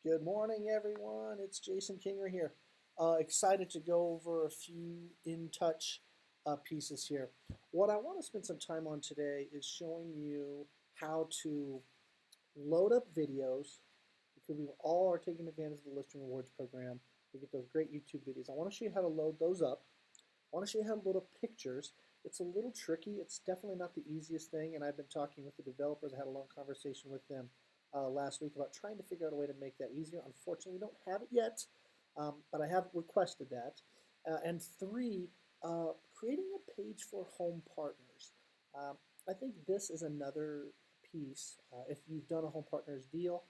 Good morning, everyone. It's Jason Kinger here. Excited to go over a few InTouch pieces here. What I want to spend some time on today is showing you how to load up videos because we all are taking advantage of the Listing Rewards program to get those great YouTube videos. I want to show you how to load those up. I want to show you how to load up pictures. It's a little tricky. It's definitely not the easiest thing, and I've been talking with the developers. I had a long conversation with them last week about trying to figure out a way to make that easier. Unfortunately, we don't have it yet, but I have requested that. And three, creating a page for home partners. I think this is another piece. If you've done a home partners deal,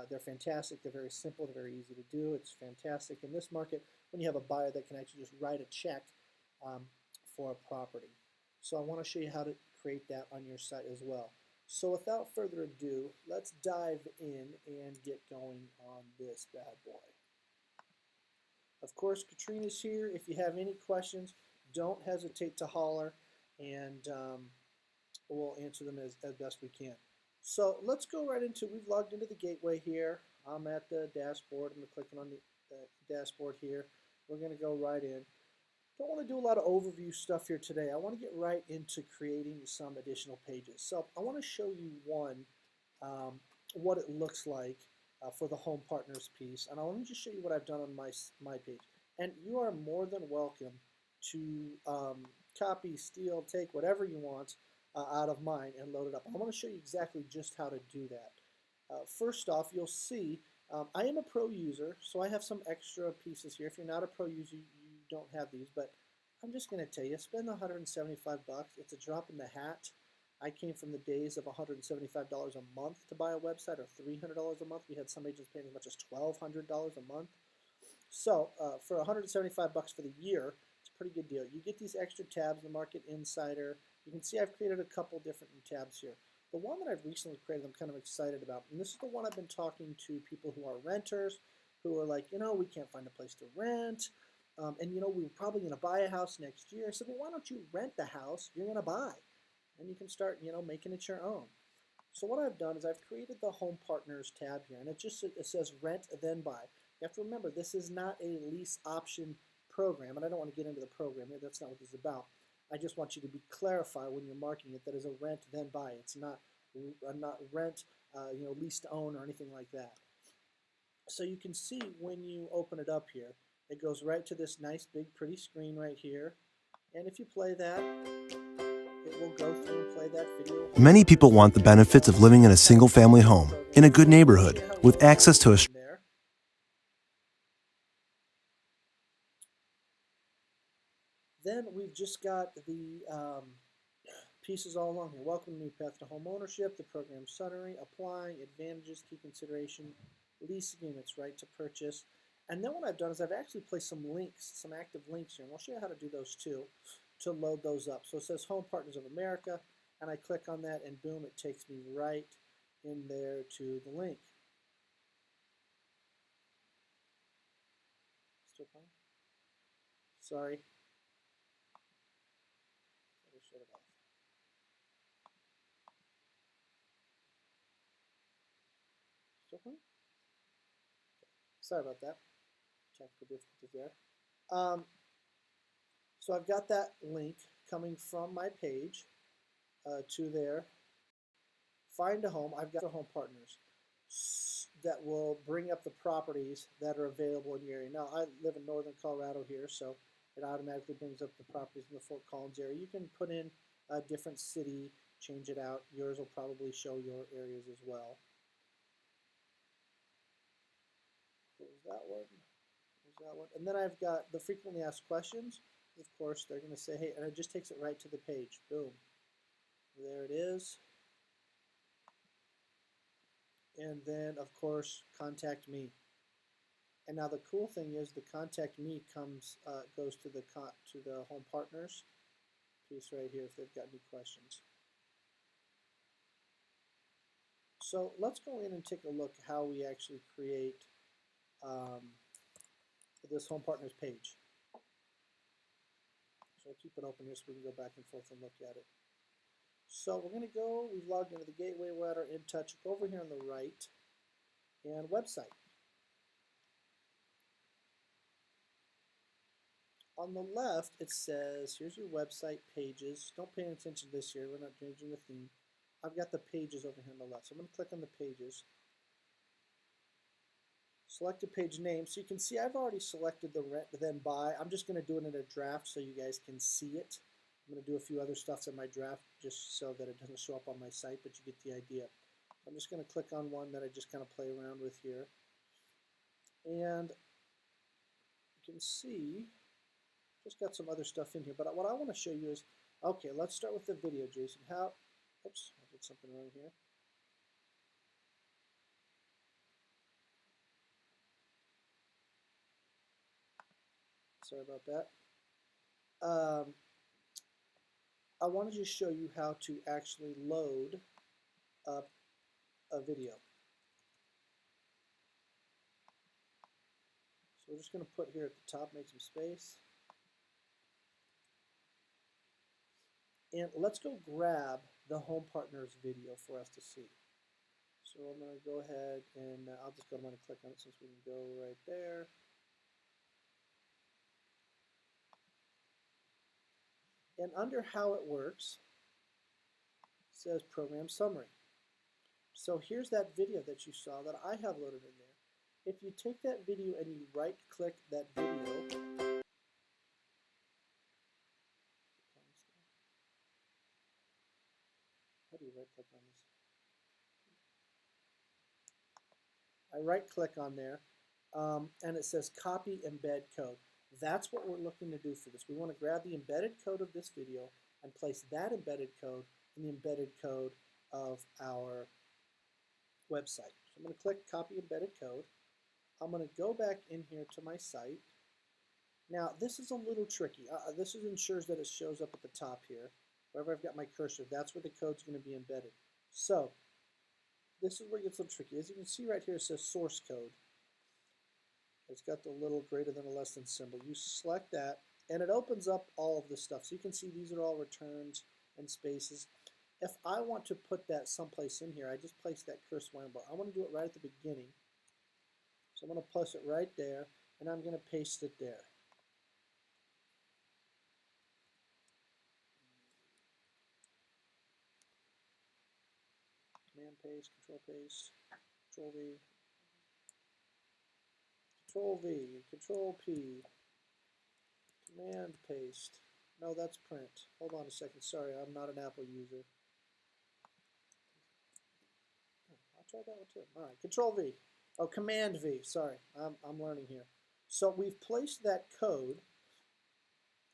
they're fantastic. They're very simple. They're very easy to do. It's fantastic in this market when you have a buyer that can actually just write a check for a property. So I want to show you how to create that on your site as well. So without further ado, let's dive in and get going on this bad boy. Of course, Katrina's here. If you have any questions, don't hesitate to holler, and we'll answer them as best we can. So let's go right into, we've logged into the gateway here. I'm at the dashboard. I'm clicking on the dashboard here. We're going to go right in. Don't want to do a lot of overview stuff here today. I want to get right into creating some additional pages. So I want to show you what it looks like for the home partners piece, and I want to just show you what I've done on my page. And you are more than welcome to copy, steal, take whatever you want out of mine and load it up. I want to show you exactly just how to do that. First off, you'll see I am a pro user, so I have some extra pieces here. If you're not a pro user, you don't have these, but I'm just going to tell you, spend $175 bucks. It's a drop in the hat. I came from the days of $175 a month to buy a website, or $300 a month. We had some agents paying as much as $1,200 a month. So for $175 bucks for the year, it's a pretty good deal. You get these extra tabs, the Market Insider. You can see I've created a couple different tabs here. The one that I've recently created, I'm kind of excited about, and this is the one I've been talking to people who are renters, who are like, we can't find a place to rent. And we're probably going to buy a house next year. I said, well, why don't you rent the house you're going to buy? And you can start, making it your own. So what I've done is I've created the Home Partners tab here, and it says rent then buy. You have to remember, this is not a lease option program, and I don't want to get into the program here. That's not what this is about. I just want you to be clarified when you're marking it that is a rent then buy. It's not rent, lease to own or anything like that. So you can see when you open it up here, it goes right to this nice big pretty screen right here. And if you play that, it will go through and play that video. Many people want the benefits of living in a single-family home, in a good neighborhood, with access to a... Then we've just got the pieces all along here. Welcome to New Path to Home Ownership, the program summary, applying, advantages, key consideration, lease agreements, right to purchase. And then what I've done is I've actually placed some links, some active links here, and I'll show you how to do those too, to load those up. So it says Home Partners of America, and I click on that, and boom, it takes me right in there to the link. Still playing? Sorry. Shut it off. Still playing? Okay. Sorry about that. Technical difficulties there. So I've got that link coming from my page to there. Find a home. I've got the Home Partners that will bring up the properties that are available in your area. Now, I live in northern Colorado here, so it automatically brings up the properties in the Fort Collins area. You can put in a different city, change it out. Yours will probably show your areas as well. Close that one. That one. And then I've got the frequently asked questions. Of course, they're going to say, hey, and it just takes it right to the page. Boom. There it is. And then, of course, contact me. And now the cool thing is the contact me goes to the Home Partners piece right here if they've got any questions. So let's go in and take a look how we actually create this Home Partners page. So I'll keep it open here so we can go back and forth and look at it. So we're going to go, we've logged into the gateway, we're at our InTouch, go over here on the right, and website. On the left, it says, here's your website pages. Don't pay any attention to this here. We're not changing the theme. I've got the pages over here on the left. So I'm going to click on the pages. Select a page name. So you can see I've already selected the rent then buy. I'm just going to do it in a draft so you guys can see it. I'm going to do a few other stuffs in my draft just so that it doesn't show up on my site, but you get the idea. I'm just going to click on one that I just kind of play around with here. And you can see just got some other stuff in here, but what I want to show you is, okay, let's start with the video, Jason. Oops, I did something wrong here. Sorry about that. I wanted to show you how to actually load up a video. So we're just going to put here at the top, make some space. And let's go grab the Home Partners video for us to see. So I'm going to go ahead and I'm going to click on it since we can go right there. And under how it works, it says Program Summary. So here's that video that you saw that I have loaded in there. If you take that video and you right-click that video, how do you right-click on this? I right-click on there, and it says Copy Embed Code. That's what we're looking to do for this. We want to grab the embedded code of this video and place that embedded code in the embedded code of our website. So I'm going to click Copy Embedded Code. I'm going to go back in here to my site. Now, this is a little tricky. This ensures that it shows up at the top here. Wherever I've got my cursor, that's where the code's going to be embedded. So, this is where it gets a little tricky. As you can see right here, it says Source Code. It's got the little greater than or less than symbol. You select that, and it opens up all of this stuff. So you can see these are all returns and spaces. If I want to put that someplace in here, I just place that cursor line bar. I want to do it right at the beginning. So I'm going to place it right there, and I'm going to paste it there. Command paste, control paste, control V, control V, control P, command paste. No, that's print. Hold on a second. Sorry, I'm not an Apple user. I'll try that one too. All right, control V. Oh, command V. Sorry, I'm learning here. So we've placed that code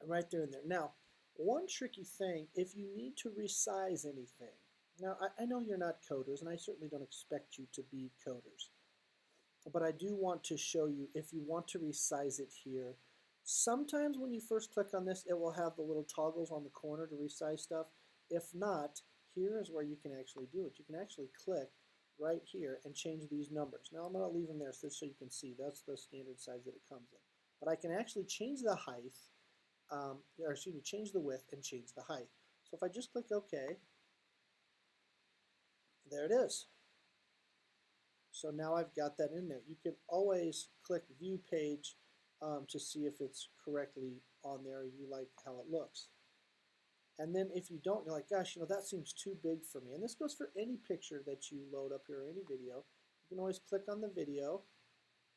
right there in there. Now, one tricky thing, if you need to resize anything, now I know you're not coders, and I certainly don't expect you to be coders, but I do want to show you if you want to resize it here. Sometimes when you first click on this, it will have the little toggles on the corner to resize stuff. If not, here is where you can actually do it. You can actually click right here and change these numbers. Now I'm going to leave them there so you can see that's the standard size that it comes in. But I can actually change the height, or excuse me, change the width and change the height. So if I just click OK, there it is. So now I've got that in there. You can always click View Page to see if it's correctly on there or you like how it looks. And then if you don't, you're like, gosh, that seems too big for me. And this goes for any picture that you load up here or any video. You can always click on the video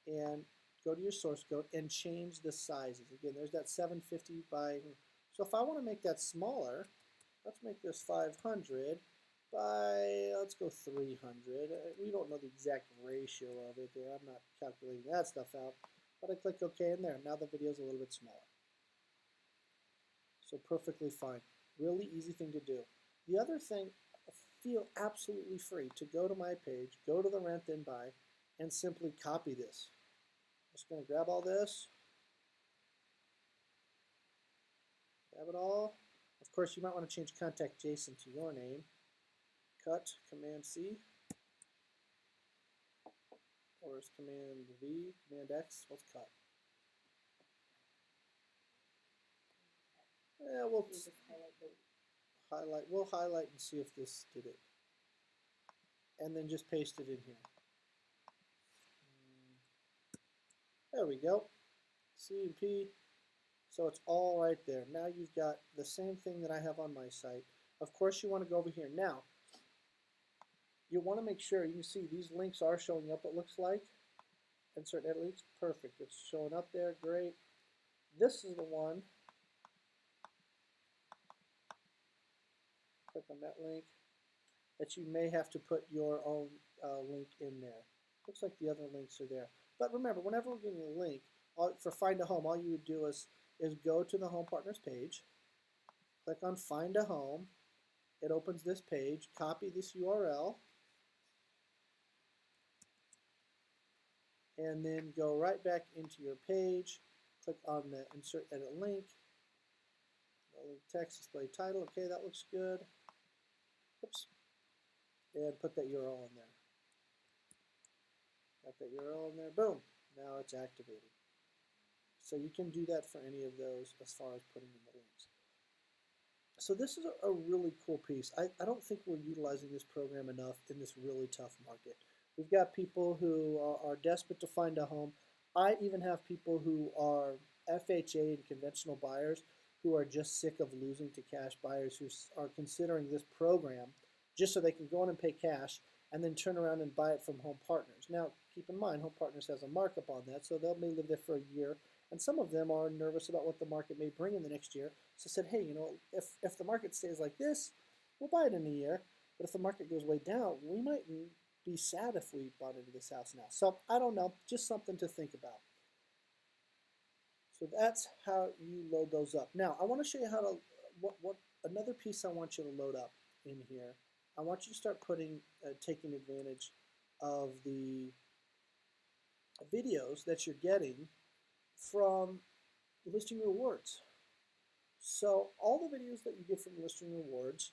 and go to your source code and change the sizes. Again, there's that 750 by, so if I want to make that smaller, let's make this 500 by, let's go 300. We don't know the exact ratio of it there. I'm not calculating that stuff out. But I click OK in there. Now the video is a little bit smaller. So perfectly fine. Really easy thing to do. The other thing, feel absolutely free to go to my page, go to the rent then buy, and simply copy this. Just going to grab all this, grab it all. Of course, you might want to change Contact Jason to your name. Cut, Command C, or is Command V, Command X. Let's cut. Yeah, we'll highlight. We'll highlight and see if this did it, and then just paste it in here. There we go. C and P, So it's all right there. Now you've got the same thing that I have on my site. Of course, you want to go over here. Now, you want to make sure you can see these links are showing up, it looks like. Insert edit links. Perfect. It's showing up there. Great. This is the one. Click on that link that you may have to put your own link in there. Looks like the other links are there. But remember, whenever we're getting a link for Find a Home, all you would do is go to the Home Partners page, click on Find a Home. It opens this page. Copy this URL, and then go right back into your page. Click on the Insert Edit Link. Text display title. Okay, that looks good. Oops. And put that URL in there. Got that URL in there. Boom. Now it's activated. So you can do that for any of those as far as putting in the links. So this is a really cool piece. I don't think we're utilizing this program enough in this really tough market. We've got people who are desperate to find a home. I even have people who are FHA and conventional buyers who are just sick of losing to cash buyers who are considering this program just so they can go in and pay cash and then turn around and buy it from Home Partners. Now, keep in mind, Home Partners has a markup on that, so they may live there for a year, and some of them are nervous about what the market may bring in the next year. So said, hey, you know, if the market stays like this, we'll buy it in a year, but if the market goes way down, we might be sad if we bought into this house now. So I don't know, just something to think about. So that's how you load those up. Now, I want to show you how to, another piece I want you to load up in here. I want you to start taking advantage of the videos that you're getting from Listing Rewards. So all the videos that you get from Listing Rewards,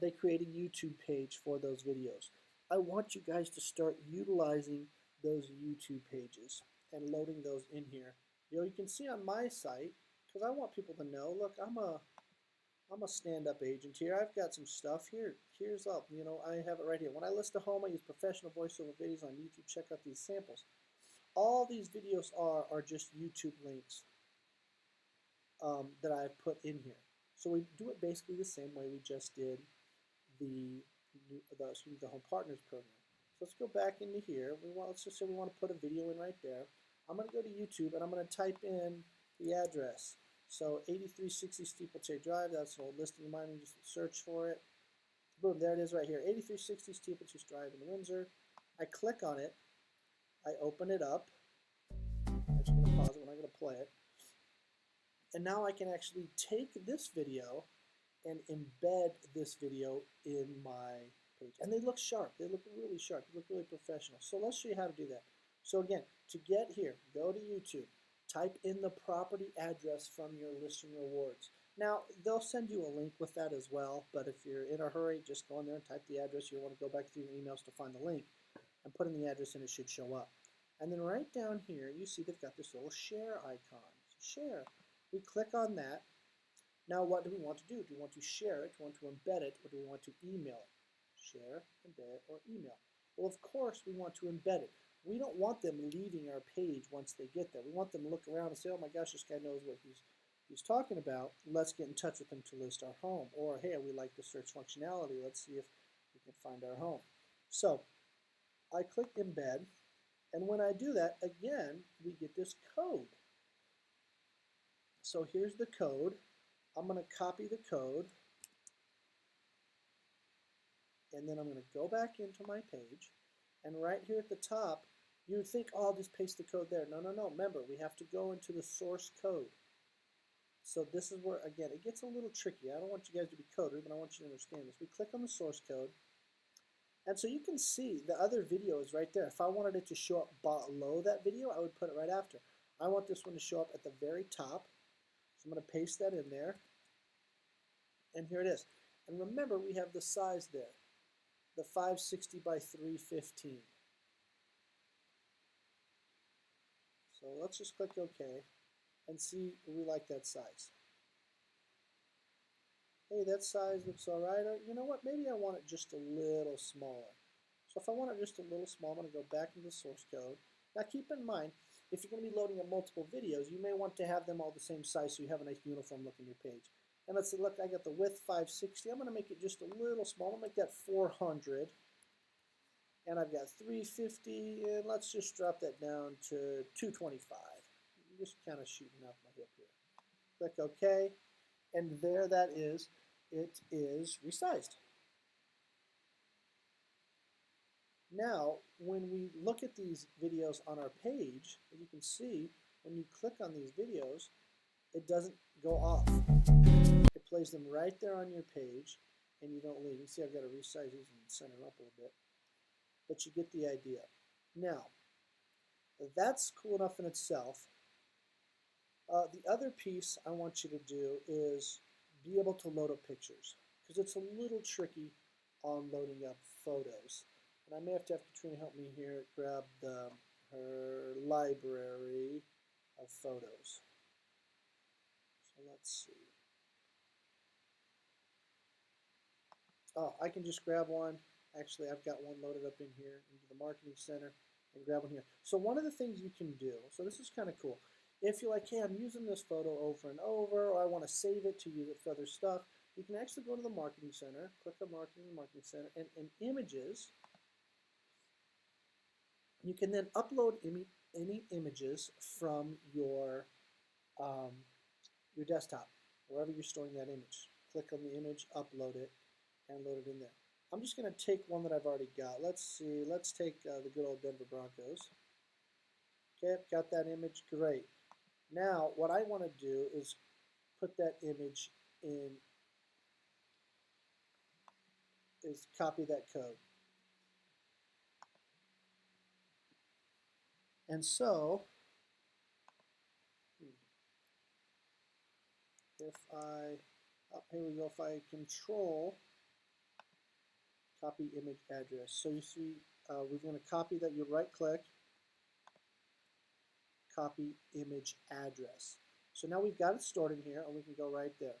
they create a YouTube page for those videos. I want you guys to start utilizing those YouTube pages and loading those in here. You know, you can see on my site, because I want people to know, look, I'm a stand-up agent here. I've got some stuff here. Here's up, you know, I have it right here. When I list a home, I use professional voiceover videos on YouTube. Check out these samples. All these videos are just YouTube links that I've put in here. So we do it basically the same way we just did the Home Partners program. So let's go back into here. Let's just say we want to put a video in right there. I'm going to go to YouTube and I'm going to type in the address. So 8360 Steeplechase Drive, that's an old listing of mine. We just search for it. Boom, there it is right here. 8360 Steeplechase Drive in Windsor. I click on it. I open it up. I'm just going to pause it. We're not going to play it. And now I can actually take this video and embed this video in my page. And they look sharp. They look really sharp. They look really professional. So let's show you how to do that. So again, to get here, go to YouTube. Type in the property address from your Listing Rewards. Now, they'll send you a link with that as well, but if you're in a hurry, just go in there and type the address. You'll want to go back through your emails to find the link and put in the address and it should show up. And then right down here, you see they've got this little share icon. So share. We click on that. Now, what do we want to do? Do we want to share it, do we want to embed it, or do we want to email it? Share, embed, or email. Well, of course, we want to embed it. We don't want them leaving our page once they get there. We want them to look around and say, oh my gosh, this guy knows what he's talking about. Let's get in touch with him to list our home. Or, hey, we like the search functionality. Let's see if we can find our home. So I click embed, and when I do that, again, we get this code. So here's the code. I'm going to copy the code, and then I'm going to go back into my page, and right here at the top, you would think, oh, I'll just paste the code there. No, no, no. Remember, we have to go into the source code. So this is where, again, it gets a little tricky. I don't want you guys to be coders, but I want you to understand this. We click on the source code, and so you can see the other video is right there. If I wanted it to show up below that video, I would put it right after. I want this one to show up at the very top. So I'm going to paste that in there, and here it is. And remember, we have the size there, the 560 by 315. So let's just click OK and see if we like that size. Hey, that size looks all right. Or, you know what? Maybe I want it just a little smaller. So if I want it just a little small, I'm going to go back into the source code. Now keep in mind, if you're going to be loading up multiple videos, you may want to have them all the same size so you have a nice uniform look on your page. And let's see, look, I got the width 560. I'm going to make it just a little small. I'm going to make that 400. And I've got 350, and let's just drop that down to 225. I'm just kind of shooting off my hip here. Click OK, and there that is. It is resized. Now, when we look at these videos on our page, as you can see, when you click on these videos, it doesn't go off. It plays them right there on your page, and you don't leave. You see I've got to resize these and center up a little bit. But you get the idea. Now, that's cool enough in itself. The other piece I want you to do is be able to load up pictures, because it's a little tricky on loading up photos. And I may have to have Katrina help me here grab her library of photos. So let's see. Oh, I can just grab one. Actually, I've got one loaded up in here into the Marketing Center and grab one here. So one of the things you can do, so this is kind of cool. If you're like, hey, I'm using this photo over and over, or I want to save it to use it for other stuff, you can actually go to the Marketing Center, click on Marketing Center, and in Images, you can then upload any images from your desktop, wherever you're storing that image. Click on the image, upload it, and load it in there. I'm just going to take one that I've already got. Let's see. Let's take the good old Denver Broncos. Okay, got that image. Great. Now, what I want to do is put that image in, is copy that code. And so, if I, here we go, if I control copy image address. So you see, we're going to copy that. You right click, copy image address. So now we've got it stored in here, and we can go right there.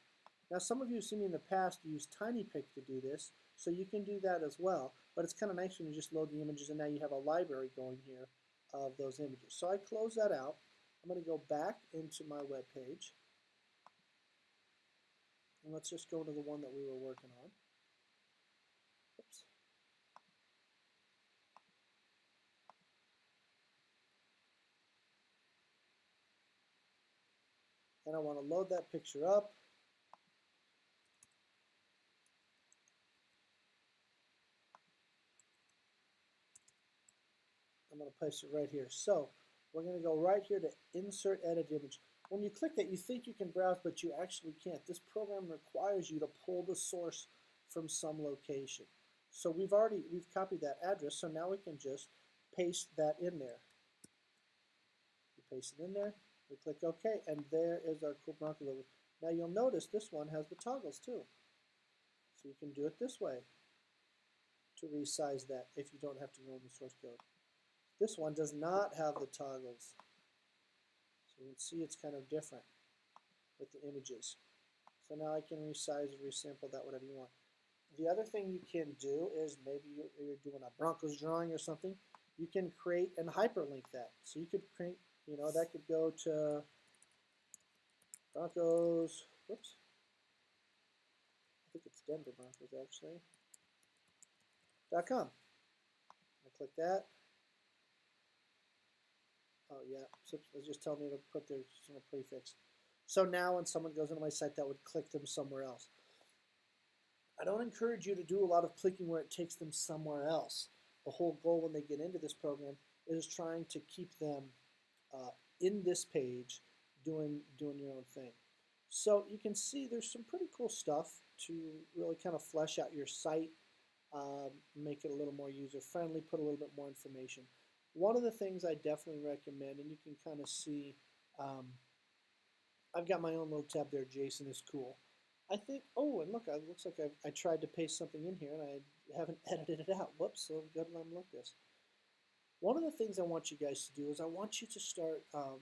Now some of you have seen me in the past use TinyPic to do this, so you can do that as well. But it's kind of nice when you just load the images, and now you have a library going here of those images. So I close that out. I'm going to go back into my web page, and let's just go to the one that we were working on. Oops. And I want to load that picture up. I'm going to place it right here. So we're going to go right here to Insert Edit Image. When you click that, you think you can browse, but you actually can't. This program requires you to pull the source from some location. So we've copied that address, so now we can just paste that in there. We paste it in there, we click OK, and there is our cool Bronco logo. Now you'll notice this one has the toggles too. So you can do it this way to resize that if you don't have to go in the source code. This one does not have the toggles. So you can see it's kind of different with the images. So now I can resize or resample that whatever you want. The other thing you can do is maybe you're doing a Broncos drawing or something. You can create and hyperlink that. So you could create, that could go to Broncos, whoops. I think it's Denver Broncos actually. .com. I click that. Oh yeah, so it's just telling me to put their prefix. So now when someone goes into my site, that would click them somewhere else. I don't encourage you to do a lot of clicking where it takes them somewhere else. The whole goal when they get into this program is trying to keep them in this page doing your own thing. So you can see there's some pretty cool stuff to really kind of flesh out your site, make it a little more user-friendly, put a little bit more information. One of the things I definitely recommend, and you can kind of see, I've got my own little tab there, Jason is cool. I think, oh, and look, it looks like I tried to paste something in here and I haven't edited it out. Whoops, so go ahead and look this. One of the things I want you guys to do is I want you to start, I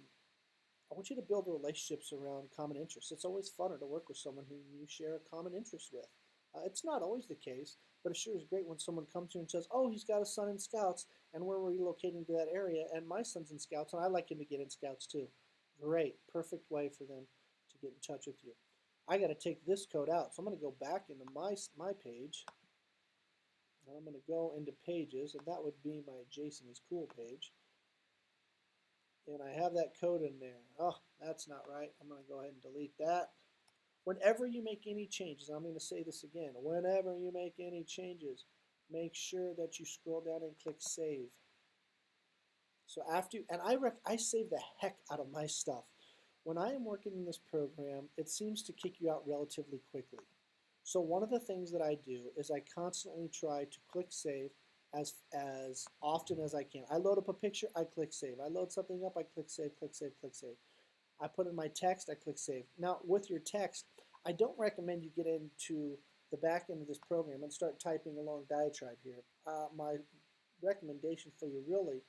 want you to build relationships around common interests. It's always funner to work with someone who you share a common interest with. It's not always the case, but it sure is great when someone comes to you and says, oh, he's got a son in Scouts, and we're relocating to that area, and my son's in Scouts, and I'd like him to get in Scouts too. Great, perfect way for them to get in touch with you. I got to take this code out, so I'm going to go back into my page, and I'm going to go into Pages, and that would be my Jason is Cool page. And I have that code in there. Oh, that's not right. I'm going to go ahead and delete that. Whenever you make any changes, I'm going to say this again, whenever you make any changes, make sure that you scroll down and click Save. So after, and I save the heck out of my stuff. When I am working in this program, it seems to kick you out relatively quickly. So one of the things that I do is I constantly try to click Save as often as I can. I load up a picture, I click Save. I load something up, I click Save, click Save, click Save. I put in my text, I click Save. Now, with your text, I don't recommend you get into the back end of this program and start typing a long diatribe here. My recommendation for you really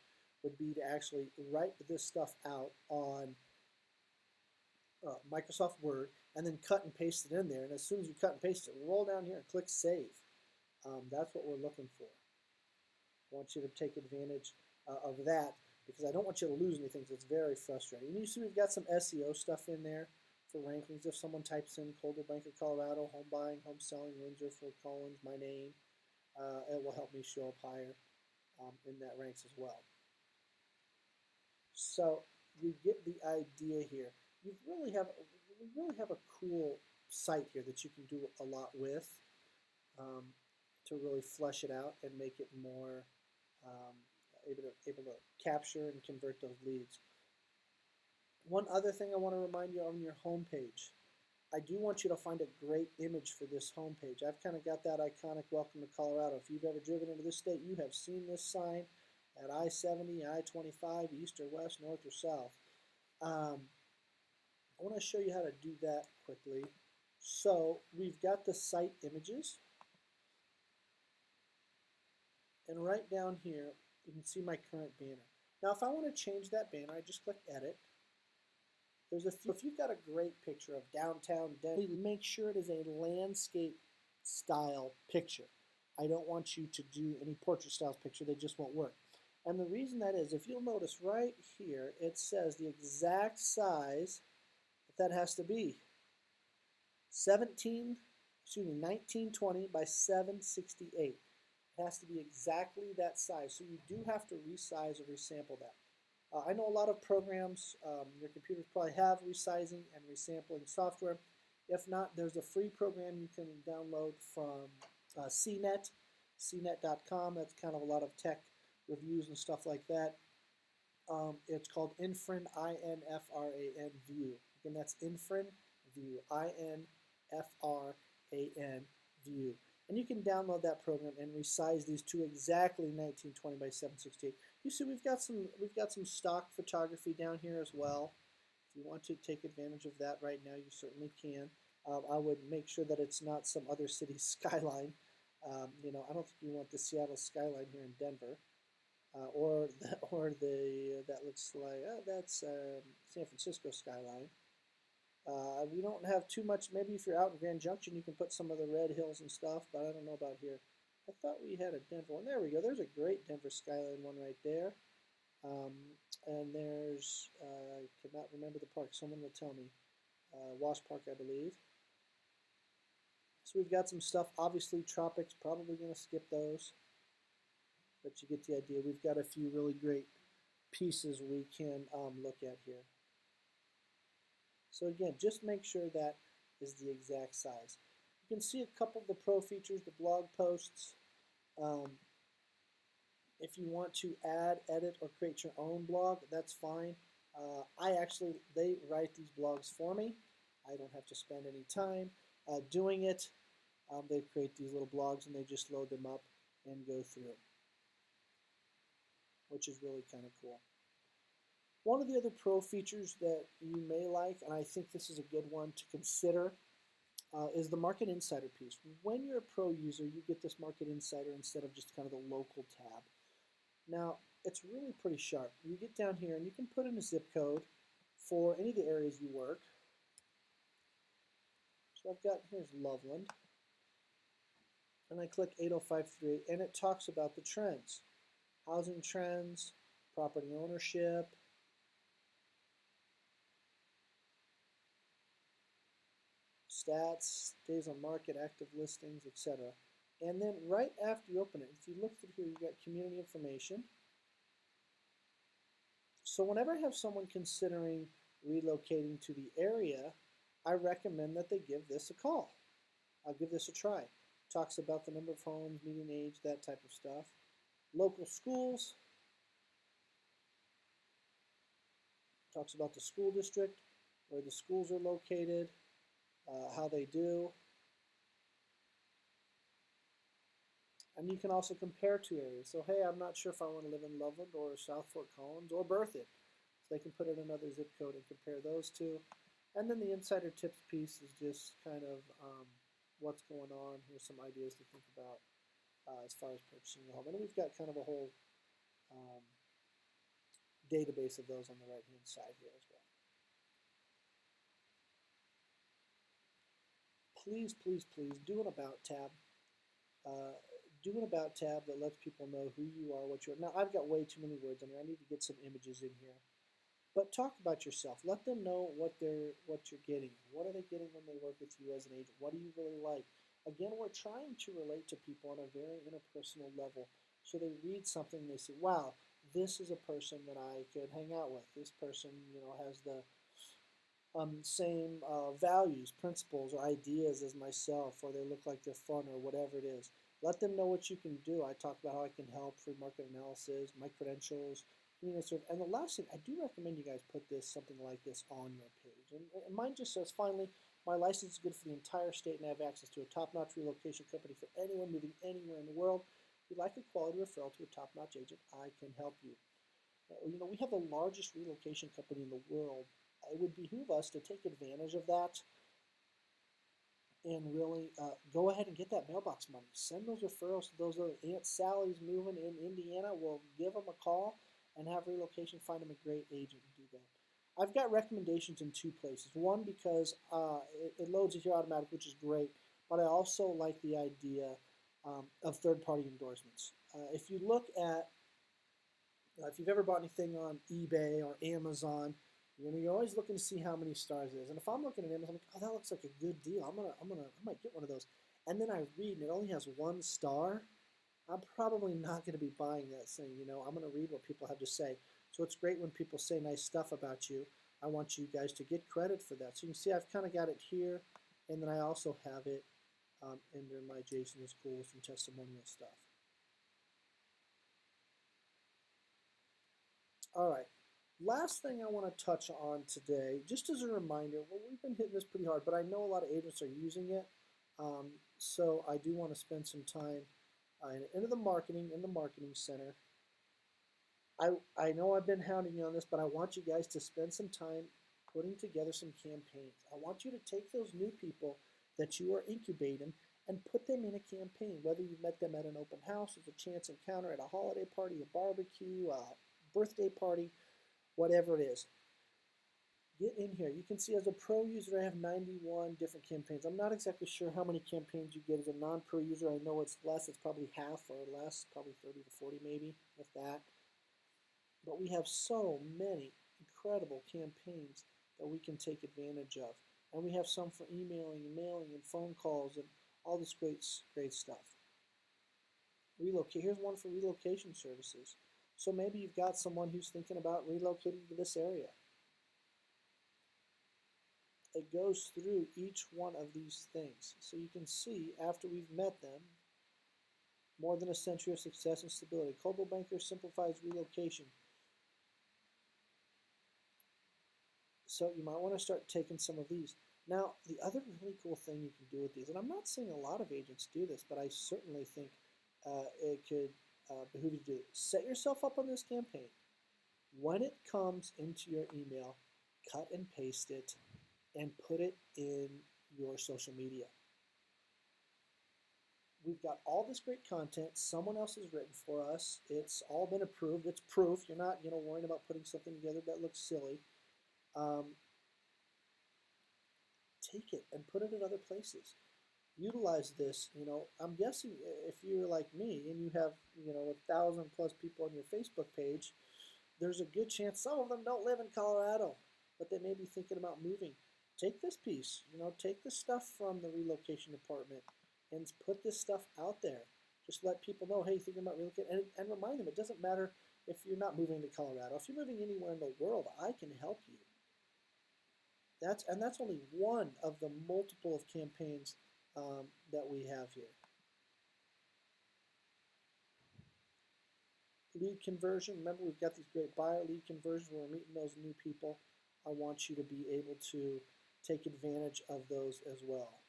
would be to actually write this stuff out on Microsoft Word and then cut and paste it in there. And as soon as you cut and paste it, roll down here and click Save. That's what we're looking for. I want you to take advantage of that because I don't want you to lose anything. It's very frustrating. And you see we've got some SEO stuff in there for rankings. If someone types in Coldwell Banker, Colorado, home buying, home selling, Windsor, Fort Collins, my name, it will help me show up higher in that ranks as well. So you get the idea here. We really have a cool site here that you can do a lot with to really flesh it out and make it more able to capture and convert those leads. One other thing I want to remind you on your home page, I do want you to find a great image for this home page. I've kind of got that iconic Welcome to Colorado. If you've ever driven into this state, you have seen this sign at I-70, I-25, east or west, north or south. I want to show you how to do that quickly. So we've got the site images. And right down here, you can see my current banner. Now, if I want to change that banner, I just click Edit. There's a few. If you've got a great picture of downtown Denver, make sure it is a landscape style picture. I don't want you to do any portrait style picture. They just won't work. And the reason that is, if you'll notice right here, it says the exact size that has to be. 1920 by 768. It has to be exactly that size. So you do have to resize or resample that. I know a lot of programs, your computers probably have resizing and resampling software. If not, there's a free program you can download from CNET, cnet.com. That's kind of a lot of tech reviews and stuff like that. It's called Infran, I-N-F-R-A-N View. Again, that's Infran View, I-N-F-R-A-N View. And you can download that program and resize these to exactly 1920 by 768. You see we've got some stock photography down here as well. If you want to take advantage of that right now, you certainly can. I would make sure that it's not some other city's skyline. You know, I don't think you want the Seattle skyline here in Denver, or that looks like that's San Francisco skyline. We don't have too much. Maybe if you're out in Grand Junction, you can put some of the red hills and stuff, but I don't know about here. I thought we had a Denver one. There we go. There's a great Denver skyline one right there. And there's, I cannot remember the park. Someone will tell me. Wash Park, I believe. So we've got some stuff. Obviously, tropics, probably going to skip those. But you get the idea. We've got a few really great pieces we can look at here. So again, just make sure that is the exact size. You can see a couple of the pro features, the blog posts. If you want to add, edit, or create your own blog, that's fine. They write these blogs for me. I don't have to spend any time doing it. They create these little blogs and they just load them up and go through, which is really kind of cool. One of the other pro features that you may like, and I think this is a good one to consider, is the Market Insider piece. When you're a pro user, you get this Market Insider instead of just kind of the local tab. Now, it's really pretty sharp. You get down here and you can put in a zip code for any of the areas you work. So I've got, here's Loveland. and I click 80538, and it talks about the trends, housing trends, property ownership, stats, days on market, active listings, etc. And then right after you open it, if you look through here, you've got community information. So whenever I have someone considering relocating to the area, I recommend that they give this a call. I'll give this a try. Talks about the number of homes, median age, that type of stuff. Local schools, talks about the school district, where the schools are located, how they do. And you can also compare two areas. So, hey, I'm not sure if I want to live in Loveland or South Fort Collins or Berthoud. So they can put in another zip code and compare those two. And then the insider tips piece is just kind of what's going on. Here's some ideas to think about as far as purchasing a home. And we've got kind of a whole um, database of those on the right-hand side here as well. Please, please, please do an About tab. Do an About tab that lets people know who you are, what you are. Now, I've got way too many words in here. I need to get some images in here. But talk about yourself. Let them know what you're getting. What are they getting when they work with you as an agent? What do you really like? Again, we're trying to relate to people on a very interpersonal level. So they read something and they say, wow, this is a person that I could hang out with. This person, has the same values, principles, or ideas as myself, or they look like they're fun, or whatever it is. Let them know what you can do. I talk about how I can help, free market analysis, my credentials, and the last thing, I do recommend you guys put something like this on your page. And mine just says, finally, my license is good for the entire state and I have access to a top-notch relocation company for anyone moving anywhere in the world. If you'd like a quality referral to a top-notch agent, I can help you. We have the largest relocation company in the world. It would behoove us to take advantage of that and really go ahead and get that mailbox money. Send those referrals to those other Aunt Sally's moving in Indiana. We'll give them a call and have relocation, find them a great agent and do that. I've got recommendations in two places. One, because it loads it here automatic, which is great, but I also like the idea of third-party endorsements. If you look at, if you've ever bought anything on eBay or Amazon, you're always looking to see how many stars it is. And if I'm looking at Amazon, I'm like, oh, that looks like a good deal. I might get one of those. And then I read, and it only has 1 star. I'm probably not going to be buying that thing. I'm going to read what people have to say. So it's great when people say nice stuff about you. I want you guys to get credit for that. So you can see I've kind of got it here, and then I also have it under my Jason is cool with some testimonial stuff. All right. Last thing I want to touch on today, just as a reminder, well, we've been hitting this pretty hard, but I know a lot of agents are using it. So I do want to spend some time into the marketing, in the marketing center. I know I've been hounding you on this, but I want you guys to spend some time putting together some campaigns. I want you to take those new people that you are incubating and put them in a campaign, whether you've met them at an open house, as a chance encounter, at a holiday party, a barbecue, a birthday party, whatever it is. Get in here. You can see as a pro user, I have 91 different campaigns. I'm not exactly sure how many campaigns you get as a non-pro user. I know it's less. It's probably half or less, probably 30 to 40 maybe, if that. But we have so many incredible campaigns that we can take advantage of. And we have some for emailing and mailing and phone calls and all this great stuff. Here's one for relocation services. So maybe you've got someone who's thinking about relocating to this area. It goes through each one of these things. So you can see after we've met them, more than a century of success and stability. Coldwell Banker simplifies relocation. So you might want to start taking some of these. Now, the other really cool thing you can do with these, and I'm not seeing a lot of agents do this, but I certainly think it could behoove you to do it. Set yourself up on this campaign. When it comes into your email, cut and paste it and put it in your social media. We've got all this great content. Someone else has written for us. It's all been approved. It's proof. You're not, worrying about putting something together that looks silly. Take it and put it in other places. utilize this. I'm guessing if you're like me and you have 1,000+ people on your Facebook page, there's a good chance some of them don't live in Colorado, but they may be thinking about moving. Take this piece, take the stuff from the relocation department and put this stuff out there. Just let people know, hey, thinking about relocating, and remind them it doesn't matter if you're not moving to Colorado. If you're moving anywhere in the world, I can help you. That's only one of the multiple of campaigns that we have here. Lead conversion. Remember, we've got these great buyer lead conversions where we're meeting those new people. I want you to be able to take advantage of those as well.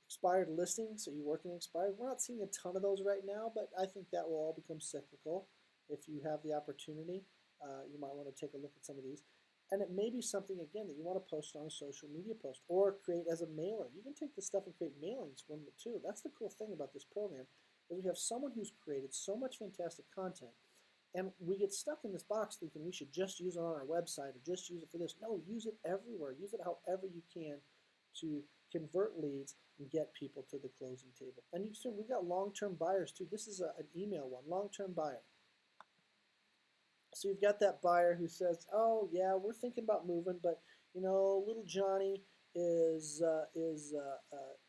Expired listings. So you're working expired. We're not seeing a ton of those right now, but I think that will all become cyclical. If you have the opportunity, you might want to take a look at some of these. And it may be something, again, that you want to post on a social media post or create as a mailer. You can take this stuff and create mailings from it too. That's the cool thing about this program, is we have someone who's created so much fantastic content, and we get stuck in this box thinking we should just use it on our website or just use it for this. No, use it everywhere. Use it however you can to convert leads and get people to the closing table. And you see, we've got long-term buyers too. This is an email one, long-term buyer. So you've got that buyer who says, "Oh yeah, we're thinking about moving, but little Johnny is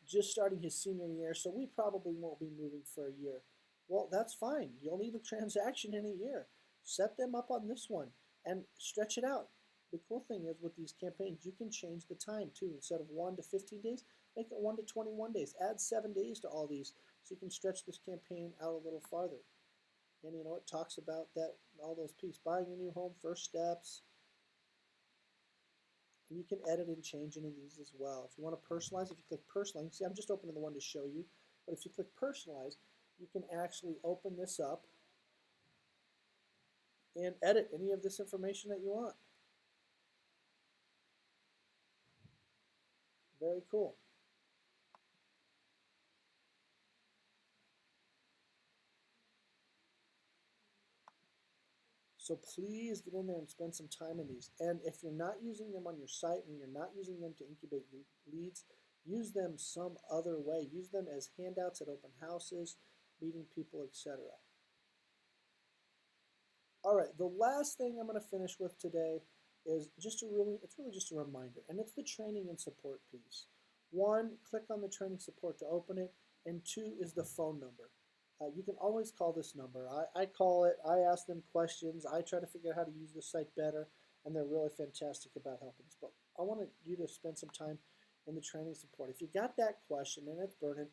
just starting his senior year, so we probably won't be moving for a year." Well, that's fine. You'll need a transaction in a year. Set them up on this one and stretch it out. The cool thing is with these campaigns, you can change the time too. Instead of 1 to 15 days, make it 1 to 21 days. Add 7 days to all these so you can stretch this campaign out a little farther. And it talks about that, all those pieces. Buying a new home, first steps. And you can edit and change any of these as well. If you want to personalize, if you click personalize, see, I'm just opening the one to show you. But if you click personalize, you can actually open this up and edit any of this information that you want. Very cool. So please get in there and spend some time in these. And if you're not using them on your site and you're not using them to incubate leads, use them some other way. Use them as handouts at open houses, meeting people, etc. All right, the last thing I'm going to finish with today is it's really just a reminder, and it's the training and support piece. 1, click on the training support to open it, and 2 is the phone number. You can always call this number. I call it, I ask them questions, I try to figure out how to use the site better, and they're really fantastic about helping us. But I want you to spend some time in the training support. If you got that question and it's burning,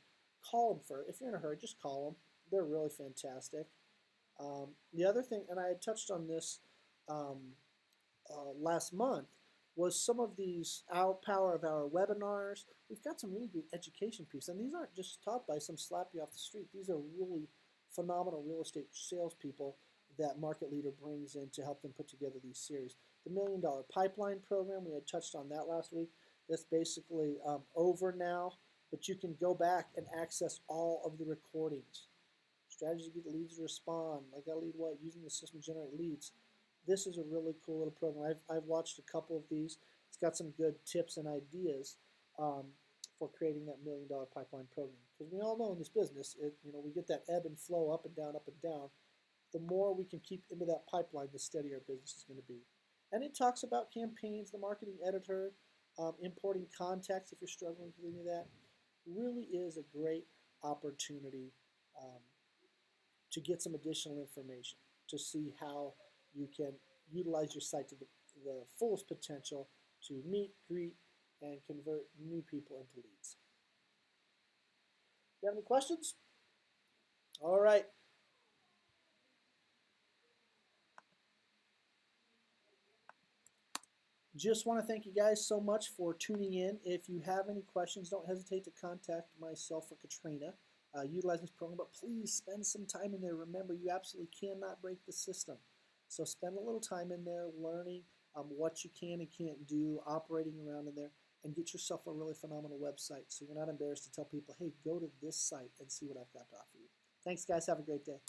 call them if you're in a hurry, just call them. They're really fantastic. The other thing, and I had touched on this last month, was some of these power of our webinars. We've got some really good education pieces, and these aren't just taught by some slap you off the street. These are really phenomenal real estate salespeople that Market Leader brings in to help them put together these series. The $1 Million Pipeline Program, we had touched on that last week. That's basically over now, but you can go back and access all of the recordings. Strategy to get leads to respond. I got a lead what? Using the system to generate leads. This is a really cool little program. I've watched a couple of these. It's got some good tips and ideas for creating that $1 Million Pipeline program. Because we all know in this business, we get that ebb and flow, up and down, up and down. The more we can keep into that pipeline, the steadier our business is going to be. And it talks about campaigns, the marketing editor, importing contacts if you're struggling with any of that. Really is a great opportunity to get some additional information, to see how you can utilize your site to the fullest potential to meet, greet, and convert new people into leads. Do you have any questions? All right. Just want to thank you guys so much for tuning in. If you have any questions, don't hesitate to contact myself or Katrina. Utilize this program, but please spend some time in there. Remember, you absolutely cannot break the system. So spend a little time in there learning what you can and can't do, operating around in there, and get yourself a really phenomenal website so you're not embarrassed to tell people, hey, go to this site and see what I've got to offer you. Thanks, guys. Have a great day.